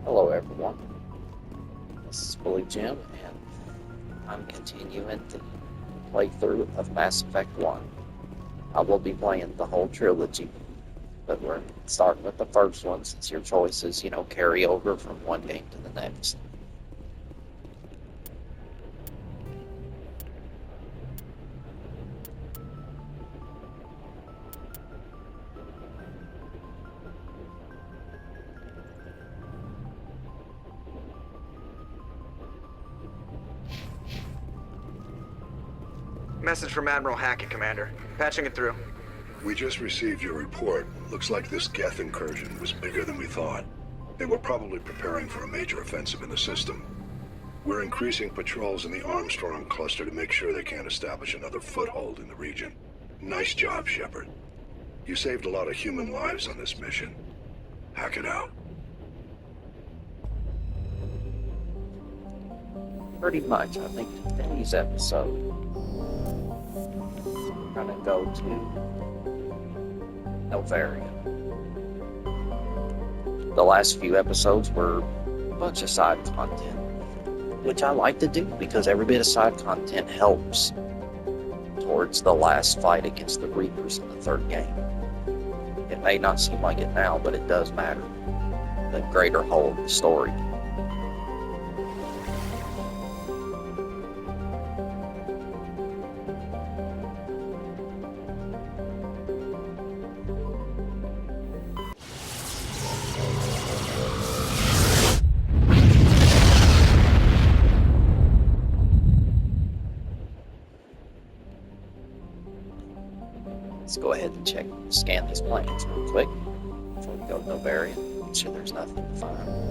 Hello everyone, this is Bully Jim, and I'm continuing the playthrough of Mass Effect 1. I will be playing the whole trilogy, but we're starting with the first one since your choices, carry over from one game to the next. Message from Admiral Hackett, Commander. Patching it through. We just received your report. Looks like this Geth incursion was bigger than we thought. They were probably preparing for a major offensive in the system. We're increasing patrols in the Armstrong cluster to make sure they can't establish another foothold in the region. Nice job, Shepard. You saved a lot of human lives on this mission. Hackett out. Pretty much, I think today's episode, we're gonna go to Noveria. The last few episodes were a bunch of side content, which I like to do because every bit of side content helps towards the last fight against the Reapers in the third game. It may not seem like it now, but it does matter. The greater whole of the story. Let's go ahead and scan these planes real quick before we go to Noveria. Make sure there's nothing to find.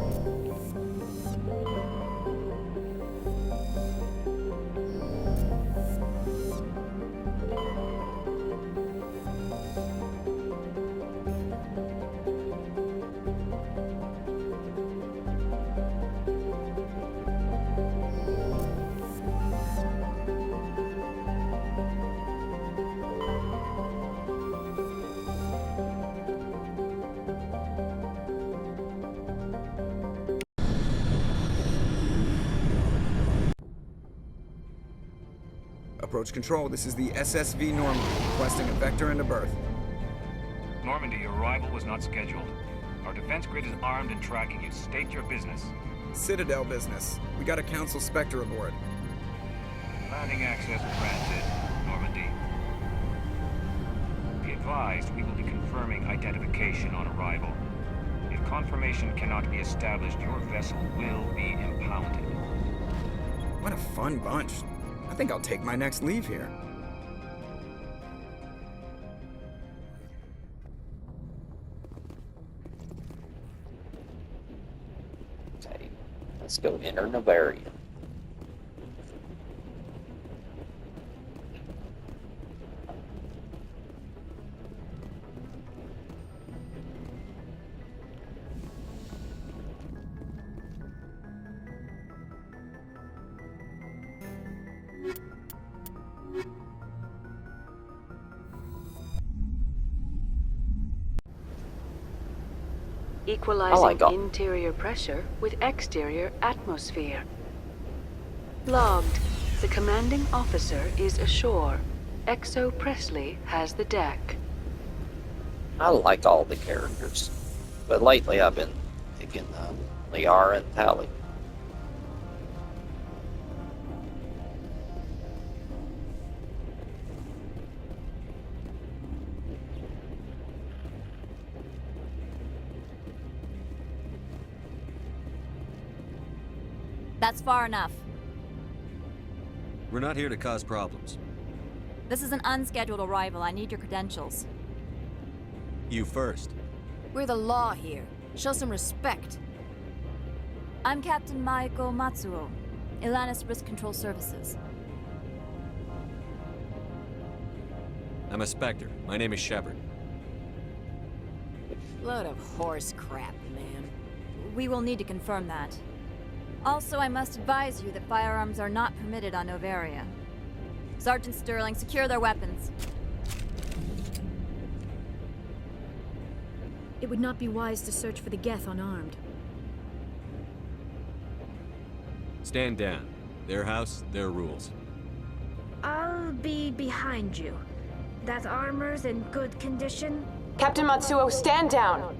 Approach control, this is the SSV Normandy, requesting a vector and a berth. Normandy, your arrival was not scheduled. Our defense grid is armed and tracking you. State your business. Citadel business. We got a Council Spectre aboard. Landing access granted, Normandy. Be advised, we will be confirming identification on arrival. If confirmation cannot be established, your vessel will be impounded. What a fun bunch. I think I'll take my next leave here. Okay, let's go enter Noveria. Equalizing interior pressure with exterior atmosphere. Logged. The commanding officer is ashore. Exo Presley has the deck. I like all the characters, but lately I've been picking Liara and Tali. That's far enough. We're not here to cause problems. This is an unscheduled arrival. I need your credentials. You first. We're the law here. Show some respect. I'm Captain Maiko Matsuo, Ilanis Risk Control Services. I'm a Spectre. My name is Shepard. Load of horse crap, man. We will need to confirm that. Also, I must advise you that firearms are not permitted on Noveria. Sergeant Sterling, secure their weapons. It would not be wise to search for the Geth unarmed. Stand down. Their house, their rules. I'll be behind you. That armor's in good condition? Captain Matsuo, stand down!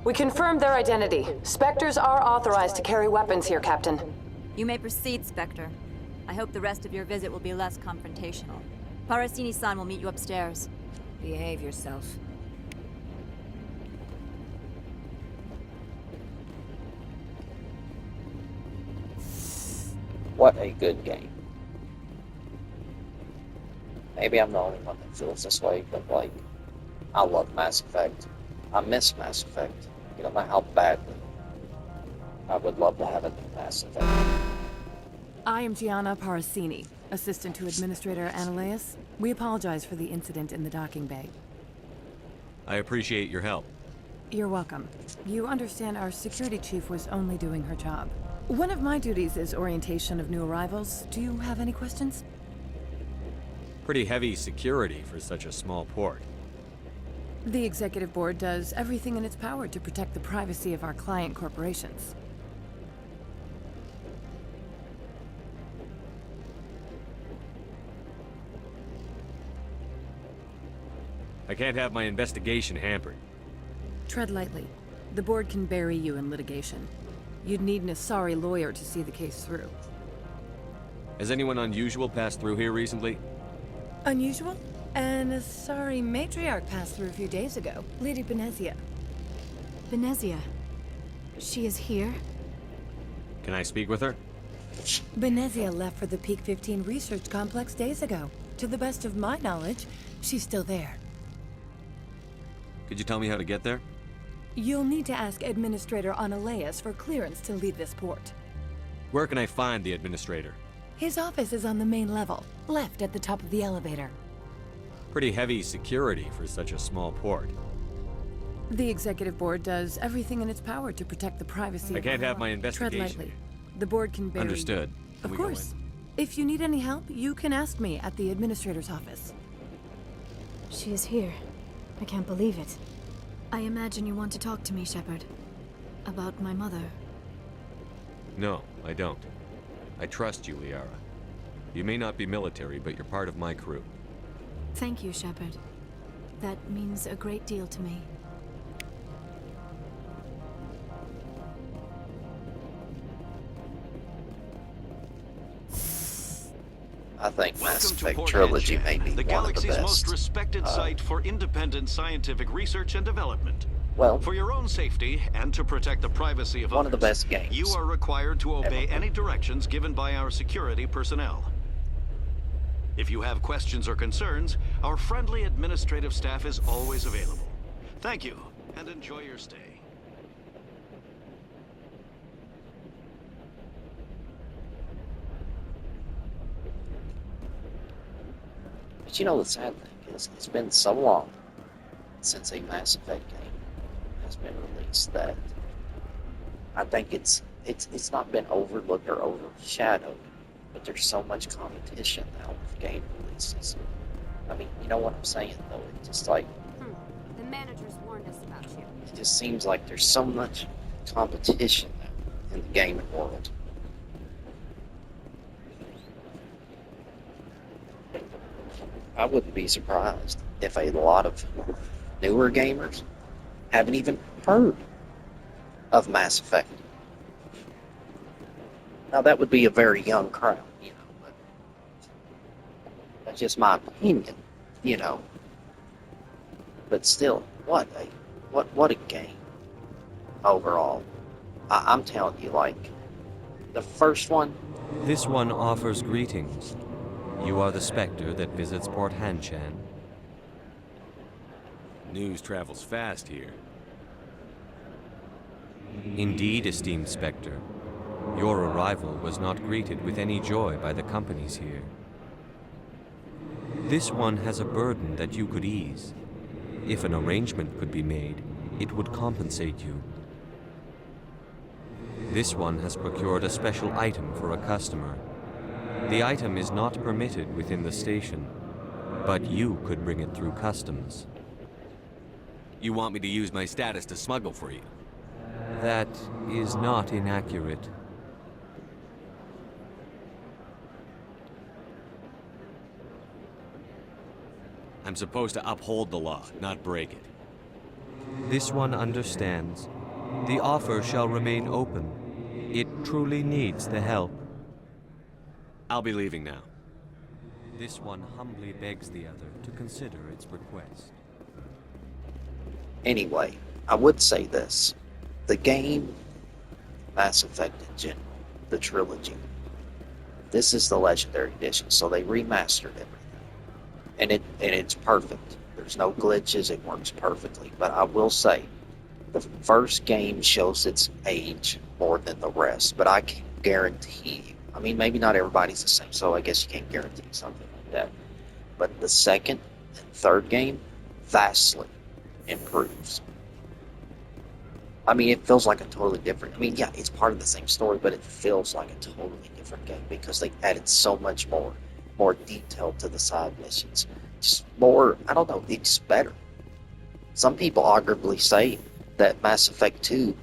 We confirmed their identity. Spectres are authorized to carry weapons here, Captain. You may proceed, Spectre. I hope the rest of your visit will be less confrontational. Parasini-san will meet you upstairs. Behave yourself. What a good game. Maybe I'm the only one that feels this way, but like, I love Mass Effect. I miss Mass Effect. You don't know how badly I would love to have a new Mass Effect. I am Gianna Parasini, assistant to Administrator Analeus. We apologize for the incident in the docking bay. I appreciate your help. You're welcome. You understand our security chief was only doing her job. One of my duties is orientation of new arrivals. Do you have any questions? Pretty heavy security for such a small port. The Executive Board does everything in its power to protect the privacy of our client corporations. I can't have my investigation hampered. Tread lightly. The board can bury you in litigation. You'd need an Asari lawyer to see the case through. Has anyone unusual passed through here recently? Unusual? An Asari matriarch passed through a few days ago. Lady Benezia. Benezia. She is here? Can I speak with her? Benezia left for the Peak 15 research complex days ago. To the best of my knowledge, she's still there. Could you tell me how to get there? You'll need to ask Administrator Analeus for clearance to leave this port. Where can I find the administrator? His office is on the main level, left at the top of the elevator. Pretty heavy security for such a small port. The Executive Board does everything in its power to protect the privacy I of can't our have my Tread investigation. lightly. The board can bury Understood. you. Can Of we go course. in? If you need any help, you can ask me at the Administrator's office. She is here. I can't believe it. I imagine you want to talk to me, Shepard. About my mother. No, I don't. I trust you, Liara. You may not be military, but you're part of my crew. Thank you, Shepard. That means a great deal to me. I think Mass Welcome to Effect Port Trilogy Hanshan, may be the one of the galaxy's best. most respected site for independent scientific research and development. Well, For your own safety and to protect the privacy of one others, of the best games. you are required to obey ever. any directions given by our security personnel. If you have questions or concerns, our friendly administrative staff is always available. Thank you, and enjoy your stay. But you know the sad thing is, it's been so long since a Mass Effect game has been released that I think it's not been overlooked or overshadowed, but there's so much competition now with game releases. I mean, you know what I'm saying though? It's just like The managers warned us about you. it just seems like there's so much competition now in the gaming world. I wouldn't be surprised if a lot of newer gamers haven't even heard of Mass Effect. Now that would be a very young crowd, you know, but that's just my opinion, you know. But still, what a game overall. I'm telling you, like, the first one. This one offers greetings. You are the Spectre that visits Port Hanshan. News travels fast here. Indeed, esteemed Spectre. Your arrival was not greeted with any joy by the companies here. This one has a burden that you could ease. If an arrangement could be made, it would compensate you. This one has procured a special item for a customer. The item is not permitted within the station, but you could bring it through customs. You want me to use my status to smuggle for you? That is not inaccurate. I'm supposed to uphold the law, not break it. This one understands. The offer shall remain open. It truly needs the help. I'll be leaving now. This one humbly begs the other to consider its request. Anyway, I would say this. The game, Mass Effect in general, the trilogy, this is the Legendary Edition, so they remastered everything. And it's perfect. There's no glitches, it works perfectly. But I will say, the first game shows its age more than the rest, but I can guarantee you, I mean, maybe not everybody's the same, so I guess you can't guarantee something like that. But the second and third game vastly improves. I mean, it feels like a totally different, I mean, yeah, it's part of the same story, but it feels like a totally different game because they added so much more detail to the side missions. Just more, I don't know, it's better. Some people arguably say that Mass Effect 2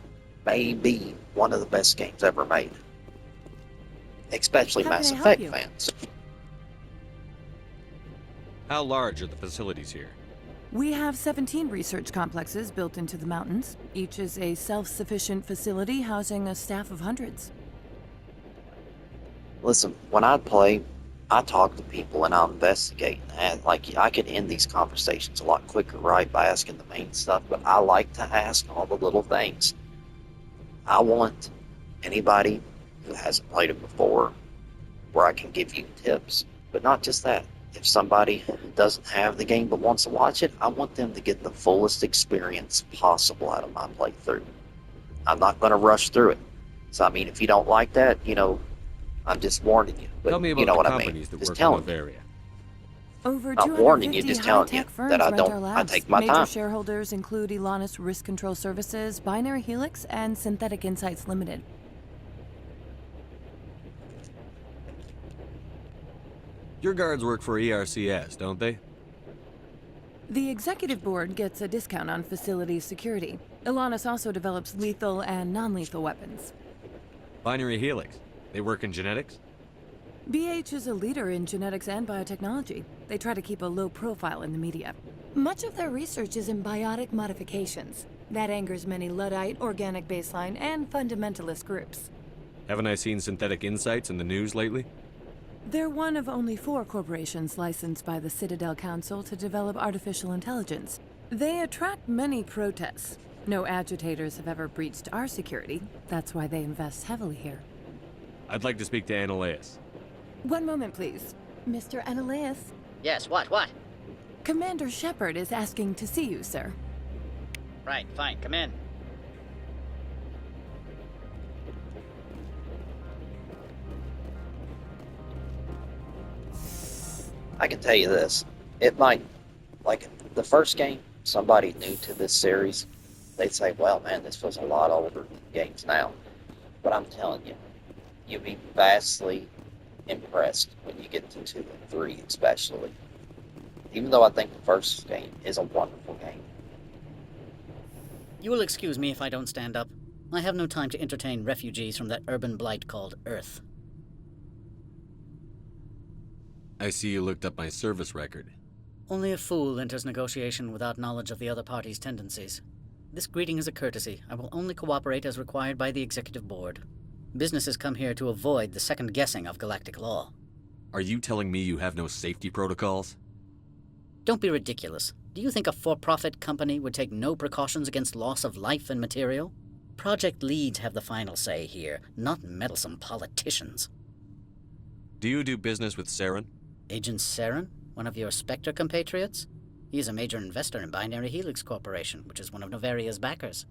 may be one of the best games ever made. Especially Mass Effect fans. How large are the facilities here? We have 17 research complexes built into the mountains. Each is a self-sufficient facility housing a staff of hundreds. Listen, when I play, I talk to people and I'll investigate. And like, I could end these conversations a lot quicker, right, by asking the main stuff, but I like to ask all the little things. I want anybody who hasn't played it before where I can give you tips. But not just that. If somebody doesn't have the game but wants to watch it, I want them to get the fullest experience possible out of my playthrough. I'm not going to rush through it. So, I mean, if you don't like that, you know, I'm just warning you. But Tell me about you know the what companies I mean. that Just work in telling you. Bavaria. Over Not warning you, 250 just telling you high-tech firms that I rent our don't. I labs. take my Major time. shareholders include Elanus Risk Control Services, Binary Helix, and Synthetic Insights Limited. Your guards work for ERCS, don't they? The executive board gets a discount on facility security. Elanus also develops lethal and non-lethal weapons. Binary Helix. They work in genetics? BH is a leader in genetics and biotechnology. They try to keep a low profile in the media. Much of their research is in biotic modifications. That angers many Luddite, organic baseline, and fundamentalist groups. Haven't I seen Synthetic Insights in the news lately? They're one of only 4 corporations licensed by the Citadel Council to develop artificial intelligence. They attract many protests. No agitators have ever breached our security. That's why they invest heavily here. I'd like to speak to Annaleus. One moment, please. Mr. Annaleus? Yes, what? Commander Shepard is asking to see you, sir. Right, fine, come in. I can tell you this. It might, like the first game, somebody new to this series, they'd say, well, man, this feels a lot older than games now. But I'm telling you, you'll be vastly impressed when you get to 2 and 3 especially. Even though I think the first game is a wonderful game. You will excuse me if I don't stand up. I have no time to entertain refugees from that urban blight called Earth. I see you looked up my service record. Only a fool enters negotiation without knowledge of the other party's tendencies. This greeting is a courtesy. I will only cooperate as required by the Executive Board. Businesses come here to avoid the second guessing of galactic law. Are you telling me you have no safety protocols? Don't be ridiculous. Do you think a for-profit company would take no precautions against loss of life and material? Project leads have the final say here, not meddlesome politicians. Do you do business with Saren? Agent Saren? One of your Spectre compatriots? He is a major investor in Binary Helix Corporation, which is one of Novaria's backers.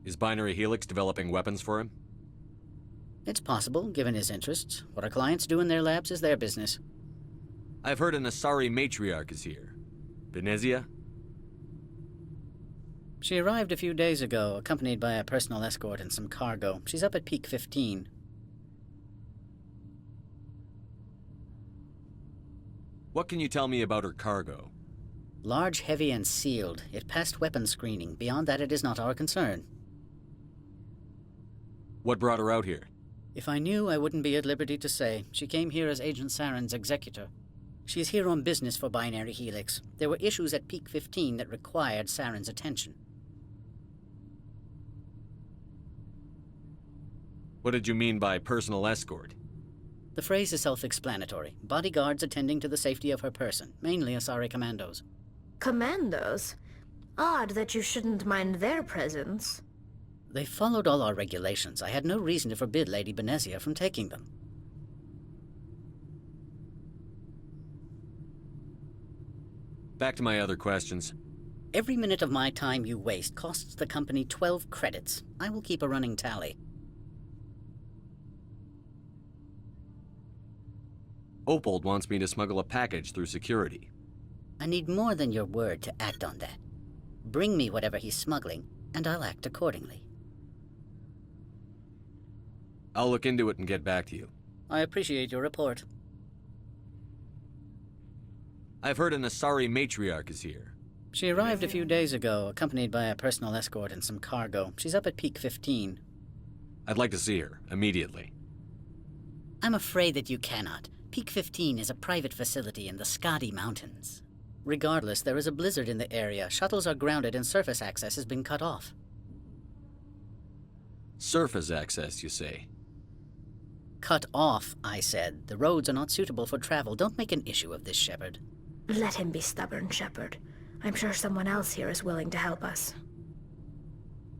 Is Binary Helix developing weapons for him? It's possible, given his interests. What our clients do in their labs is their business. I've heard an Asari matriarch is here. Venezia? She arrived a few days ago, accompanied by a personal escort and some cargo. She's up at Peak 15. What can you tell me about her cargo? Large, heavy, and sealed. It passed weapons screening. Beyond that, it is not our concern. What brought her out here? If I knew, I wouldn't be at liberty to say. She came here as Agent Saren's executor. She is here on business for Binary Helix. There were issues at Peak 15 that required Saren's attention. What did you mean by personal escort? The phrase is self-explanatory. Bodyguards attending to the safety of her person, mainly Asari commandos. Commandos? Odd that you shouldn't mind their presence. They followed all our regulations. I had no reason to forbid Lady Benezia from taking them. Back to my other questions. Every minute of my time you waste costs the company 12 credits. I will keep a running tally. Opold wants me to smuggle a package through security. I need more than your word to act on that. Bring me whatever he's smuggling, and I'll act accordingly. I'll look into it and get back to you. I appreciate your report. I've heard an Asari matriarch is here. She arrived a few days ago, accompanied by a personal escort and some cargo. She's up at Peak 15. I'd like to see her, immediately. I'm afraid that you cannot. Peak 15 is a private facility in the Skadi Mountains. Regardless, there is a blizzard in the area. Shuttles are grounded and surface access has been cut off. Surface access, you say? Cut off, I said. The roads are not suitable for travel. Don't make an issue of this, Shepard. Let him be stubborn, Shepard. I'm sure someone else here is willing to help us.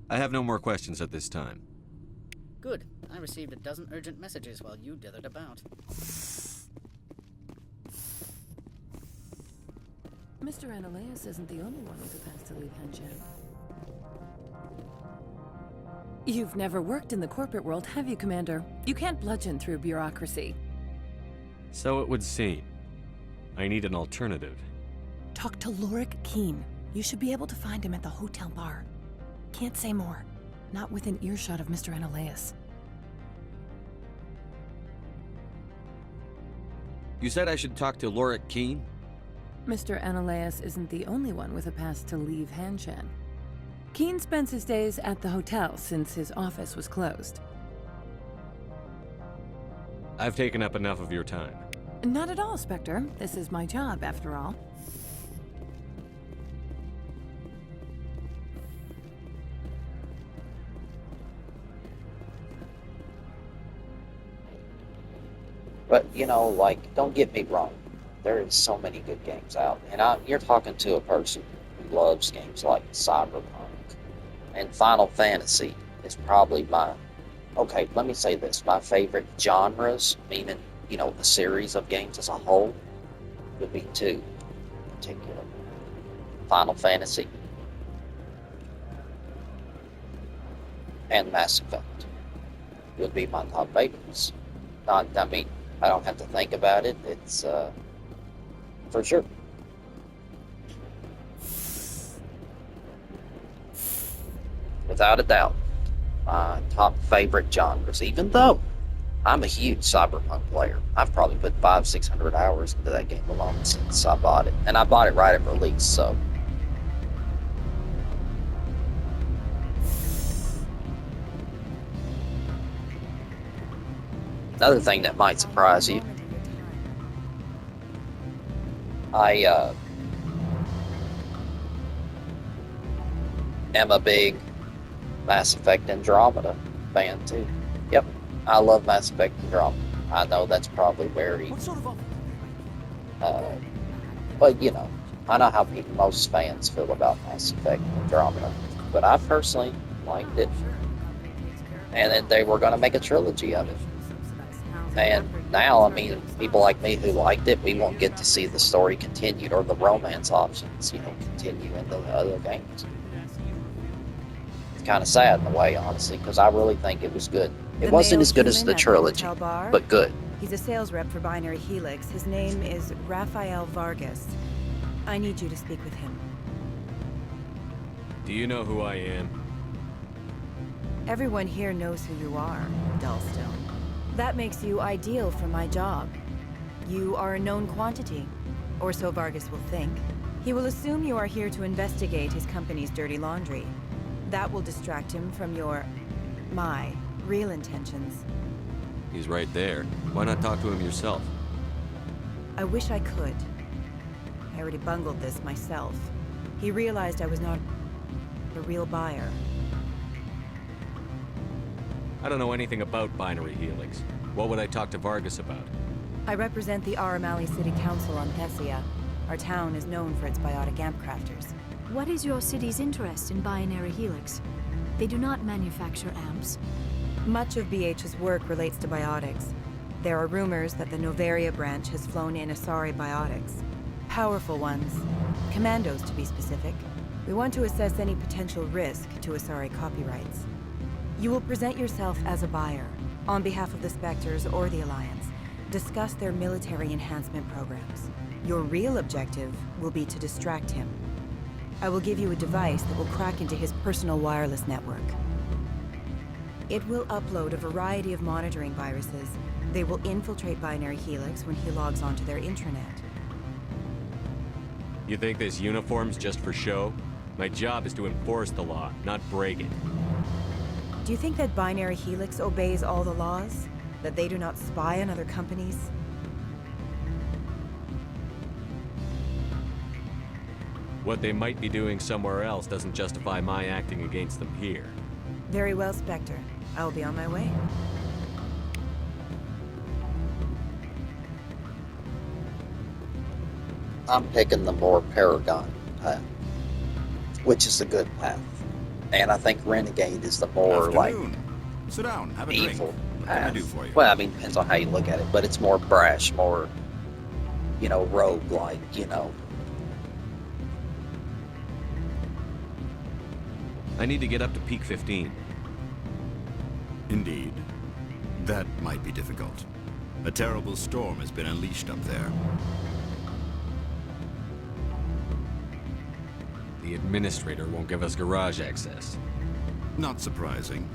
I have no more questions at this time. Good. I received a dozen urgent messages while you dithered about. Mr. Analeas isn't the only one with a pass to leave Henshan. You've never worked in the corporate world, have you, Commander? You can't bludgeon through bureaucracy. So it would seem. I need an alternative. Talk to Lorik Keen. You should be able to find him at the hotel bar. Can't say more. Not within earshot of Mr. Analeas. You said I should talk to Lorik Keen? Mr. Analeas isn't the only one with a pass to leave Hanshan. Keen spends his days at the hotel since his office was closed. I've taken up enough of your time. Not at all, Spectre. This is my job, after all. But, you know, like, don't get me wrong. There is so many good games out. And you're talking to a person who loves games like Cyberpunk. And Final Fantasy is probably my... Okay, let me say this. My favorite genres, meaning, you know, the series of games as a whole, would be two in particular. Final Fantasy and Mass Effect would be my top favorites. I don't have to think about it. It's, for sure. Without a doubt, my top favorite genres, even though I'm a huge Cyberpunk player. I've probably put 500-600 hours into that game alone since I bought it. And I bought it right at release, so... Another thing that might surprise you, I am a big Mass Effect Andromeda fan too. Yep, I love Mass Effect Andromeda. I know that's probably very, but you know, I know how most fans feel about Mass Effect Andromeda, but I personally liked it. And then they were going to make a trilogy of it. And now, I mean, people like me who liked it, we won't get to see the story continued or the romance options, you know, continue in the other games. It's kind of sad in a way, honestly, because I really think it was good. It wasn't as good as the trilogy, but good. He's a sales rep for Binary Helix. His name is Rafael Vargas. I need you to speak with him. Do you know who I am? Everyone here knows who you are, Dullstone. That makes you ideal for my job. You are a known quantity, or so Vargas will think. He will assume you are here to investigate his company's dirty laundry. That will distract him from my real intentions. He's right there. Why not talk to him yourself? I wish I could. I already bungled this myself. He realized I was not a real buyer. I don't know anything about Binary Helix. What would I talk to Vargas about? I represent the Aramali City Council on Thessia. Our town is known for its biotic amp crafters. What is your city's interest in Binary Helix? They do not manufacture amps. Much of BH's work relates to biotics. There are rumors that the Noveria branch has flown in Asari biotics. Powerful ones. Commandos, to be specific. We want to assess any potential risk to Asari copyrights. You will present yourself as a buyer, on behalf of the Spectres or the Alliance. Discuss their military enhancement programs. Your real objective will be to distract him. I will give you a device that will crack into his personal wireless network. It will upload a variety of monitoring viruses. They will infiltrate Binary Helix when he logs onto their intranet. You think this uniform's just for show? My job is to enforce the law, not break it. Do you think that Binary Helix obeys all the laws? That they do not spy on other companies? What they might be doing somewhere else doesn't justify my acting against them here. Very well, Spectre. I will be on my way. I'm picking the more Paragon path, which is the good path. And I think Renegade is the more, Afternoon. Sit down, have a evil drink. What path. can I do for you? Well, I mean, depends on how you look at it, but it's more brash, more, rogue-like, I need to get up to Peak 15. Indeed. That might be difficult. A terrible storm has been unleashed up there. The Administrator won't give us garage access. Not surprising.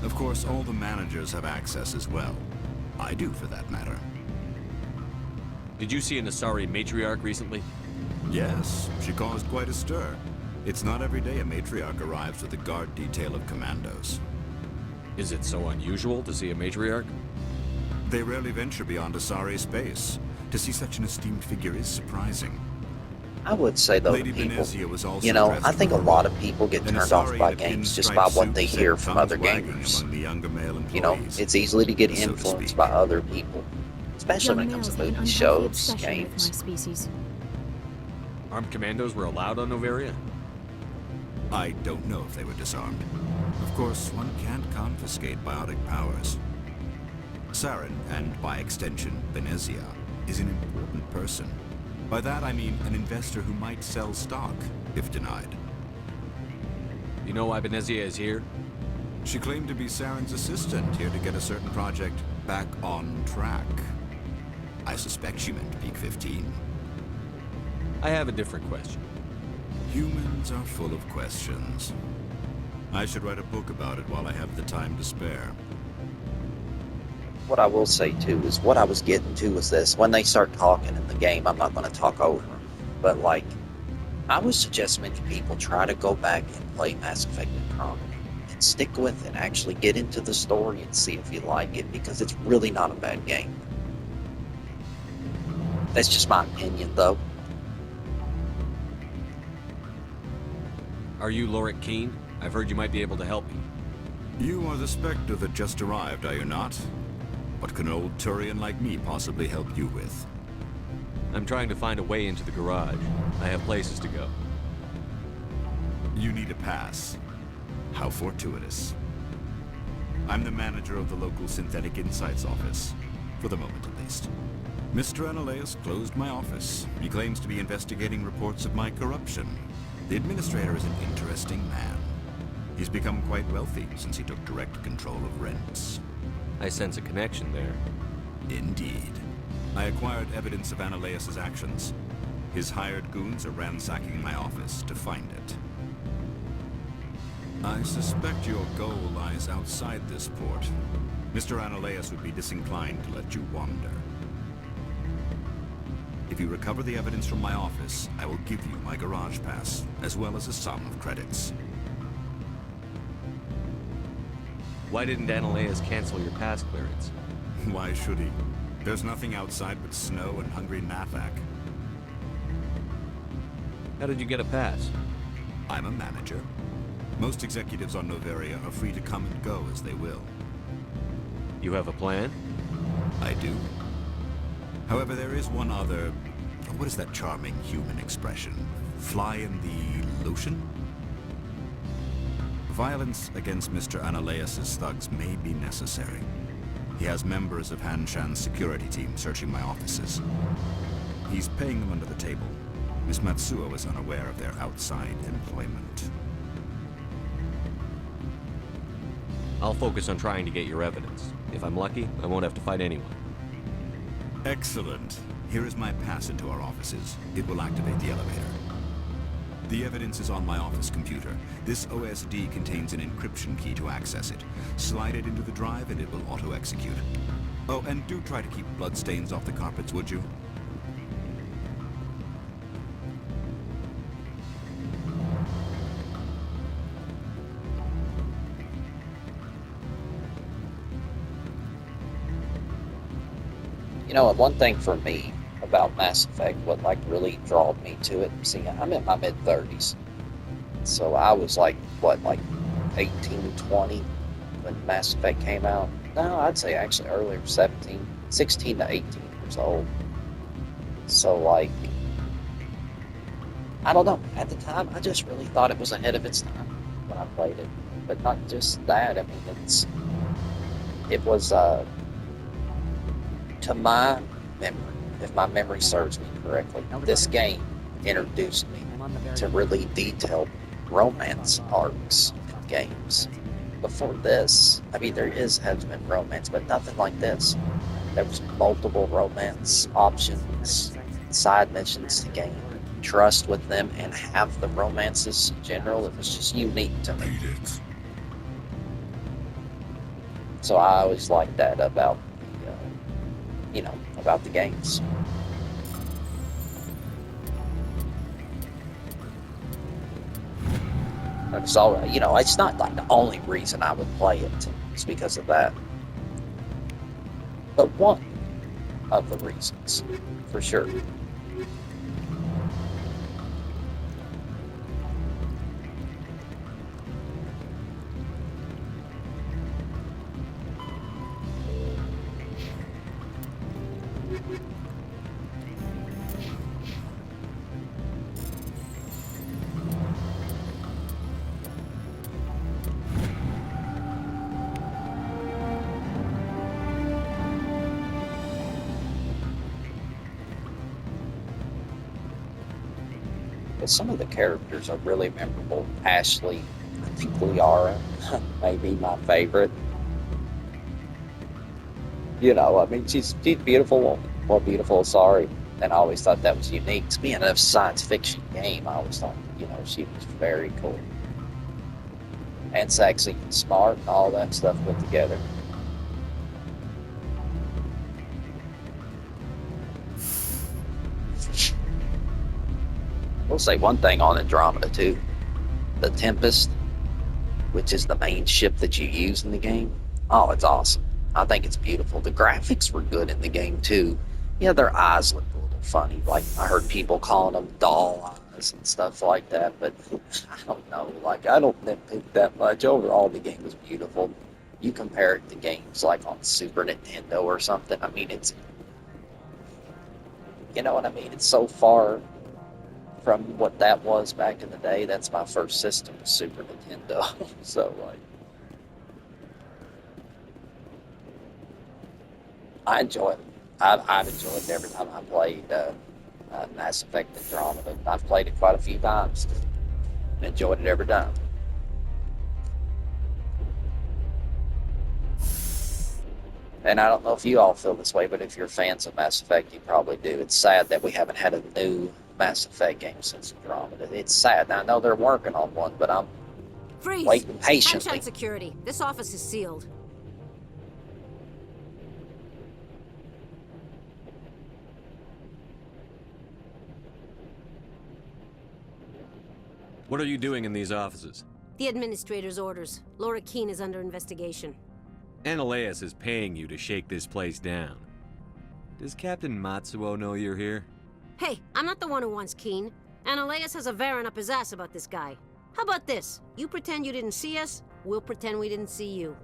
Of course, all the managers have access as well. I do, for that matter. Did you see an Asari matriarch recently? Yes, she caused quite a stir. It's not every day a matriarch arrives with a guard detail of commandos. Is it so unusual to see a matriarch? They rarely venture beyond Asari space. To see such an esteemed figure is surprising. I would say, though, Lady people, Benezia was also I think a lot of people get turned off by games just by what they hear from other gamers. Among the younger male employees, It's easily to get so to influenced speak. by other people, especially when it comes to movies, shows, games. Species. Armed commandos were allowed on Noveria? I don't know if they were disarmed. Of course, one can't confiscate biotic powers. Saren, and by extension, Benezia, is an important person. By that I mean an investor who might sell stock, if denied. You know why Benezia is here? She claimed to be Saren's assistant, here to get a certain project back on track. I suspect she meant Peak 15. I have a different question. Humans are full of questions. I should write a book about it while I have the time to spare. What I will say, too, is what I was getting to was this. When they start talking in the game, I'm not going to talk over them. But, I would suggest many people try to go back and play Mass Effect Andromeda and stick with it. Actually get into the story and see if you like it, because it's really not a bad game. That's just my opinion, though. Are you Lorik Keen? I've heard you might be able to help me. You are the Spectre that just arrived, are you not? What can an old Turian like me possibly help you with? I'm trying to find a way into the garage. I have places to go. You need a pass. How fortuitous. I'm the manager of the local Synthetic Insights office. For the moment, at least. Mr. Analeus closed my office. He claims to be investigating reports of my corruption. The Administrator is an interesting man. He's become quite wealthy since he took direct control of rents. I sense a connection there. Indeed. I acquired evidence of Analeus' actions. His hired goons are ransacking my office to find it. I suspect your goal lies outside this port. Mr. Analeus would be disinclined to let you wander. If you recover the evidence from my office, I will give you my garage pass, as well as a sum of credits. Why didn't Analeus cancel your pass clearance? Why should he? There's nothing outside but snow and hungry Nathak. How did you get a pass? I'm a manager. Most executives on Noveria are free to come and go as they will. You have a plan? I do. However, there is one other... What is that charming human expression? Fly in the lotion? Violence against Mr. Analeas' thugs may be necessary. He has members of Han Shan's security team searching my offices. He's paying them under the table. Miss Matsuo is unaware of their outside employment. I'll focus on trying to get your evidence. If I'm lucky, I won't have to fight anyone. Excellent. Here is my pass into our offices. It will activate the elevator. The evidence is on my office computer. This OSD contains an encryption key to access it. Slide it into the drive and it will auto-execute. Oh, and do try to keep bloodstains off the carpets, would you? You know, and one thing for me about Mass Effect, what like really drawed me to it, see, I'm in my mid-30s. So I was like, what, like 18, 20 when Mass Effect came out? No, I'd say actually earlier, 16 to 18 years old. So like, I don't know, at the time I just really thought it was ahead of its time when I played it. But not just that, I mean, it was, to my memory, if my memory serves me correctly, this game introduced me to really detailed romance arcs in games. Before this, I mean, has been romance, but nothing like this. There was multiple romance options, side missions to gain trust with them, and have the romances in general. It was just unique to me. So I always liked that about about the games. So, it's not like the only reason I would play it. It's because of that. But one of the reasons, for sure. Some of the characters are really memorable. Ashley, I think Liara may be my favorite. I mean, she's a beautiful woman. Well, beautiful, sorry. And I always thought that was unique. Being a science fiction game, I always thought, she was very cool. And sexy and smart and all that stuff put together. We'll say one thing on Andromeda too. The Tempest, which is the main ship that you use in the game. Oh, it's awesome. I think it's beautiful. The graphics were good in the game too. Yeah, their eyes look a little funny. Like, I heard people calling them doll eyes and stuff like that, but I don't know. Like, I don't nitpick that much. Overall, the game was beautiful. You compare it to games like on Super Nintendo or something. I mean, it's, what I mean? It's so far from what that was back in the day. That's my first system, Super Nintendo. So, like, I enjoy it. I've enjoyed it every time I played Mass Effect Andromeda. I've played it quite a few times. Enjoyed it every time. And I don't know if you all feel this way, but if you're fans of Mass Effect, you probably do. It's sad that we haven't had a new Mass Effect game since Andromeda. It's sad. Now, I know they're working on one, but I'm waiting patiently. Han Shan security. This office is sealed. What are you doing in these offices? The administrator's orders. Laura Keene is under investigation. Analeus is paying you to shake this place down. Does Captain Matsuo know you're here? Hey, I'm not the one who wants Keen. Analeus has a Varen up his ass about this guy. How about this? You pretend you didn't see us, we'll pretend we didn't see you.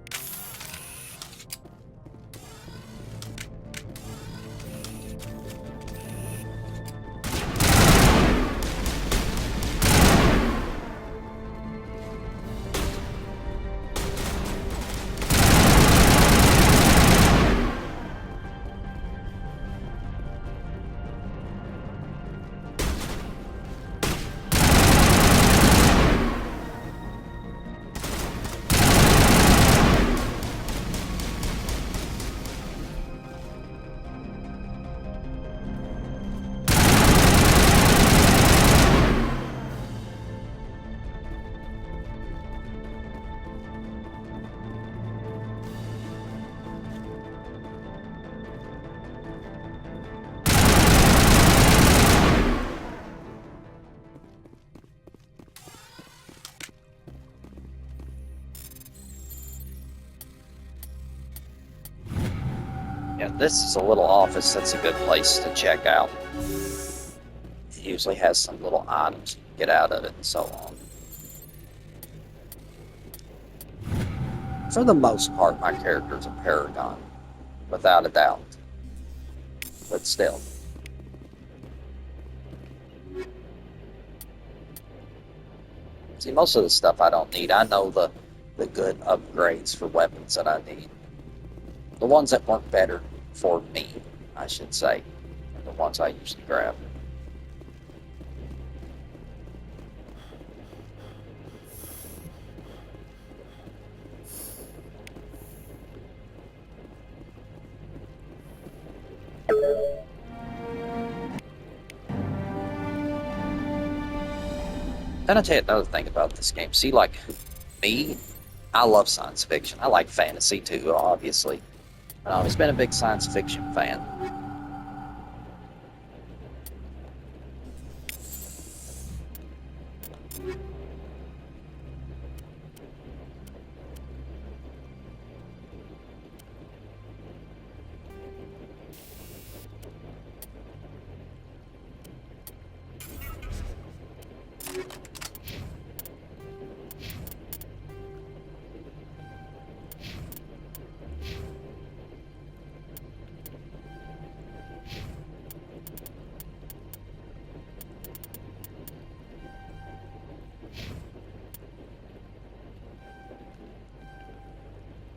Yeah, this is a little office that's a good place to check out. It usually has some little items you can get out of it and so on. For the most part, my character's a paragon, without a doubt. But still. See, most of the stuff I don't need. I know the good upgrades for weapons that I need. The ones that work better for me, I should say, are the ones I usually grab. Then I'll tell you another thing about this game. See, like, me, I love science fiction. I like fantasy too, obviously. I've always been a big science fiction fan.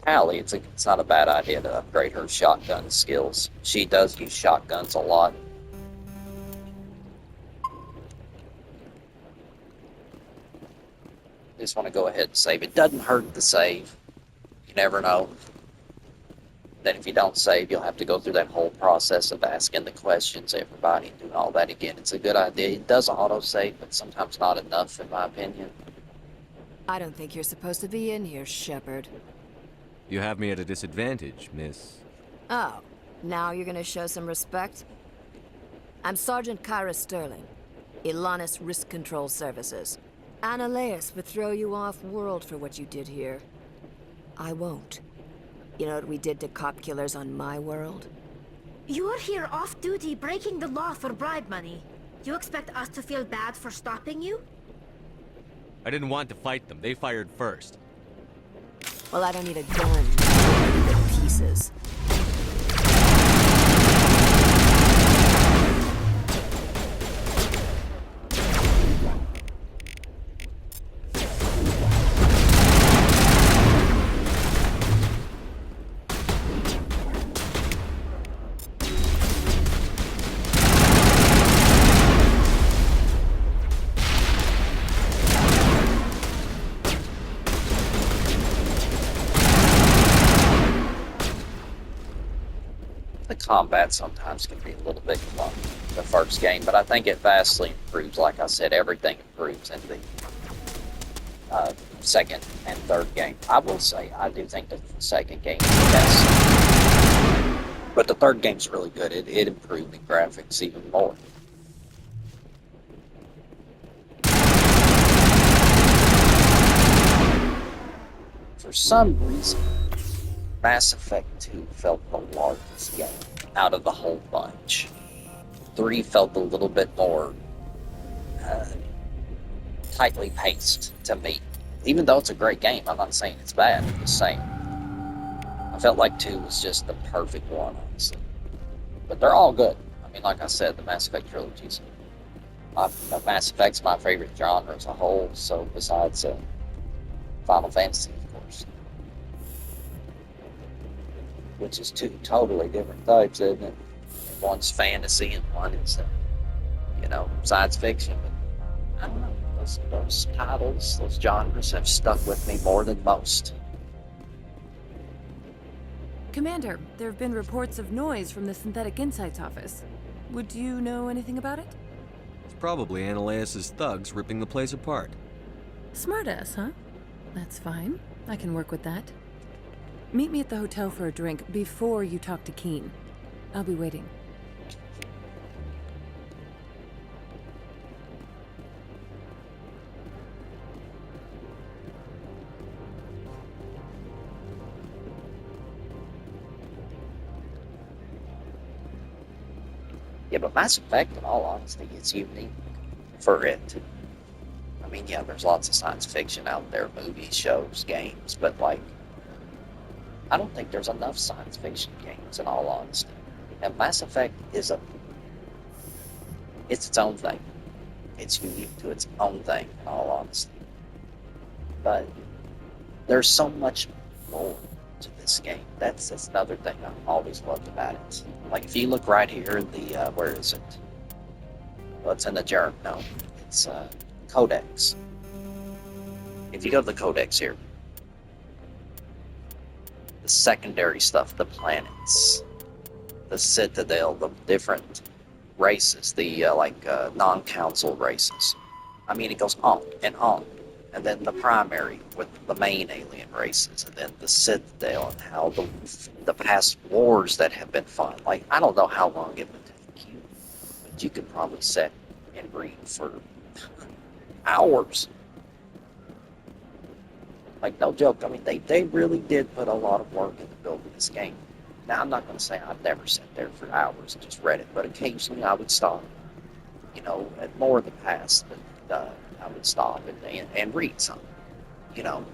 Allie, it's not a bad idea to upgrade her shotgun skills. She does use shotguns a lot. Just want to go ahead and save. It doesn't hurt to save. You never know. Then if you don't save, you'll have to go through that whole process of asking the questions to everybody and doing all that again. It's a good idea. It does auto-save, but sometimes not enough, in my opinion. I don't think you're supposed to be in here, Shepard. You have me at a disadvantage, miss. Oh, now you're gonna show some respect? I'm Sergeant Kyra Sterling, Ilanis Risk Control Services. Analeus would throw you off-world for what you did here. I won't. You know what we did to cop killers on my world? You're here off-duty breaking the law for bribe money. You expect us to feel bad for stopping you? I didn't want to fight them. They fired first. Well, I don't need a gun. I need pieces. Combat sometimes can be a little bit clunky the first game, but I think it vastly improves. Like I said, everything improves in the second and third game. I will say, I do think the second game is the best, but the third game's really good. It improved the graphics even more. For some reason, Mass Effect 2 felt the largest game out of the whole bunch. 3 felt a little bit more tightly paced to me. Even though it's a great game, I'm not saying it's bad, I'm just saying. I felt like 2 was just the perfect one, honestly. But they're all good. I mean, like I said, the Mass Effect trilogies. Mass Effect's my favorite genre as a whole, so besides Final Fantasy, of course. Which is 2 totally different types, isn't it? One's fantasy and one is, science fiction. But I don't know. Those titles, those genres have stuck with me more than most. Commander, there have been reports of noise from the Synthetic Insights office. Would you know anything about it? It's probably Ananias' thugs ripping the place apart. Smartass, huh? That's fine. I can work with that. Meet me at the hotel for a drink before you talk to Keen. I'll be waiting. Yeah, but Mass Effect, in all honesty, is unique for it. I mean, yeah, there's lots of science fiction out there, movies, shows, games, but, I don't think there's enough science fiction games, in all honesty. And Mass Effect is it's its own thing. It's unique to its own thing, in all honesty. But there's so much more to this game. That's another thing I've always loved about it. Like, if you look right here in the, where is it? Well, it's in the journal. No, it's Codex. If you go to the Codex here, the secondary stuff, the planets, the Citadel, the different races, the non-council races. I mean, it goes on and on. And then the primary with the main alien races, and then the Citadel, and how the past wars that have been fought. Like, I don't know how long it would take you, but you could probably sit and read for hours. Like, no joke. I mean, they really did put a lot of work into building this game. Now, I'm not going to say I've never sat there for hours and just read it, but occasionally I would stop, at more in the past, but I would stop and read something, Of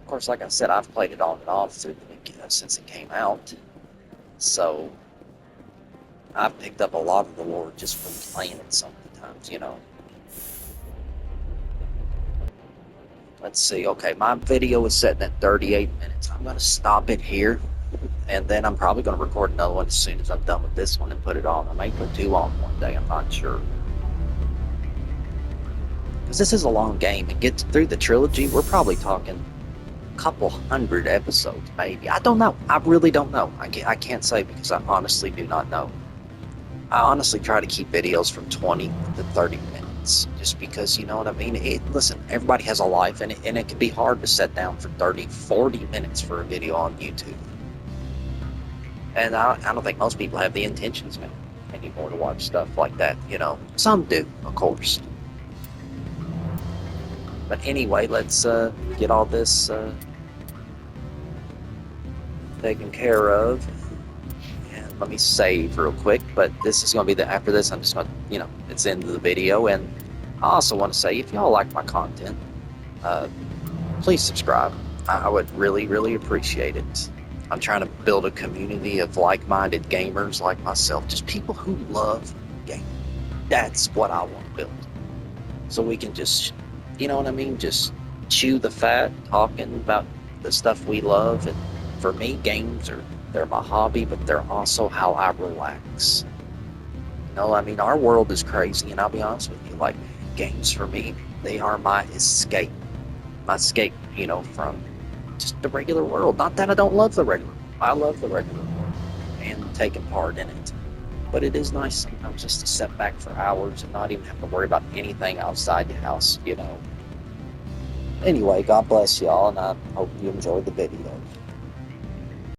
course, like I said, I've played it on and off since it came out. So, I've picked up a lot of the lore just from playing it so many times, Let's see. Okay, my video is setting at 38 minutes. I'm going to stop it here. And then I'm probably going to record another one as soon as I'm done with this one and put it on. I may put 2 on one day. I'm not sure. Because this is a long game. And get through the trilogy, we're probably talking a couple hundred episodes, maybe. I don't know. I really don't know. I can't say because I honestly do not know. I honestly try to keep videos from 20 to 30 minutes. Just because, you know what I mean? Listen, everybody has a life, and it can be hard to sit down for 30, 40 minutes for a video on YouTube. And I don't think most people have the intentions anymore to watch stuff like that, Some do, of course. But anyway, let's get all this taken care of. And let me save real quick, but this is going to be after this, I'm just going to, it's the end of the video. And I also want to say, if y'all like my content, please subscribe. I would really, really appreciate it. I'm trying to build a community of like-minded gamers like myself, just people who love gaming. That's what I want to build. So we can just, just chew the fat, talking about the stuff we love. And for me, games they're my hobby, but they're also how I relax. Our world is crazy, and I'll be honest with you, like, games for me, they are my escape. My escape, from just the regular world. Not that I don't love the regular world. I love the regular world and taking part in it. But it is nice sometimes just to sit back for hours and not even have to worry about anything outside the house, Anyway, God bless y'all, and I hope you enjoyed the video.